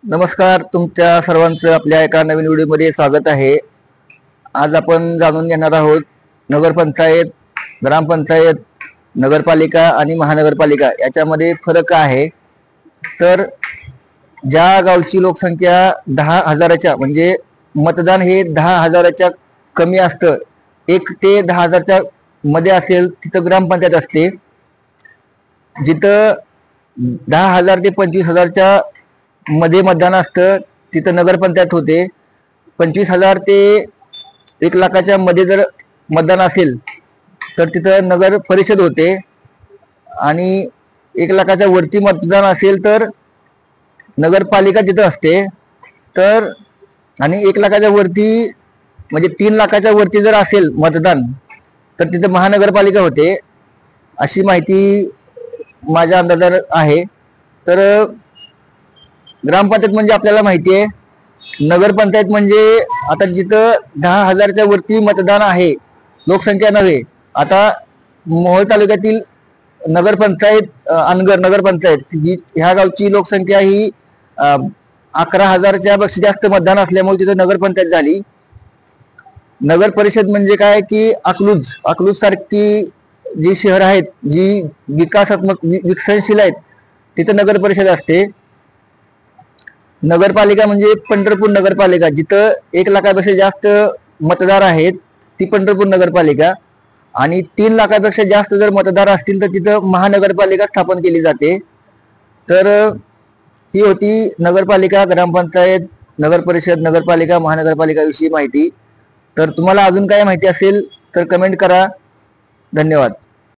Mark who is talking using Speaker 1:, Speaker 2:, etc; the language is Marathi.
Speaker 1: नमस्कार, तुमच्या सर्वांचं आपल्या एका नवीन व्हिडिओमध्ये स्वागत आहे। आज आपण जाणून घेणार आहोत नगरपंचायत, ग्रामपंचायत, नगरपालिका आणि महानगरपालिका याच्यामध्ये फरक आहे। तर ज्या गावची लोकसंख्या 10,000च्या म्हणजे मतदान हे 10,000च्या कमी असतं, 1 ते 10,000च्या मध्ये असेल तिथं ग्रामपंचायत असते। जिथं 10,000 ते 25,000च्या मध्ये मतदान असतं तिथं नगरपंचायत होते। 25,000 ते 1,00,000च्या मध्ये जर मतदान असेल तर तिथं नगर परिषद होते आणि 1,00,000च्या वरती मतदान असेल तर नगरपालिका तिथं असते। तर आणि 1,00,000च्या वरती म्हणजे 3,00,000च्या वरती जर असेल मतदान तर तिथं महानगरपालिका होते, अशी माहिती माझ्या अंदाजात आहे। तर ग्रामपंचायत म्हणजे आपल्याला माहिती आहे, नगरपंचायत म्हणजे आता जिथं 10,000च्या वरती मतदान आहे, लोकसंख्या नव्हे। आता मोहोळ तालुक्यातील नगरपंचायत अनगर नगरपंचायत ही ह्या गावची लोकसंख्या ही 11,000च्या पेक्षा जास्त मतदान असल्यामुळे तिथं नगरपंचायत झाली। नगर परिषद म्हणजे काय की अकलूज सारखी जी शहर आहेत, जी विकासात्मक विकसनशील आहेत, तिथं नगर परिषद असते। नगरपालिका म्हणजे पंढरपूर नगरपालिका, जिथं 1,00,000पेक्षा जास्त मतदार आहेत ती पंढरपूर नगरपालिका। आणि 3,00,000पेक्षा जास्त जर मतदार असतील तर तिथं महानगरपालिका स्थापन केली जाते। तर ही होती नगरपालिका, ग्रामपंचायत, नगर परिषद, नगरपालिका, महानगरपालिका विषयी माहिती। तर तुम्हाला अजून काय माहिती असेल तर कमेंट करा। धन्यवाद।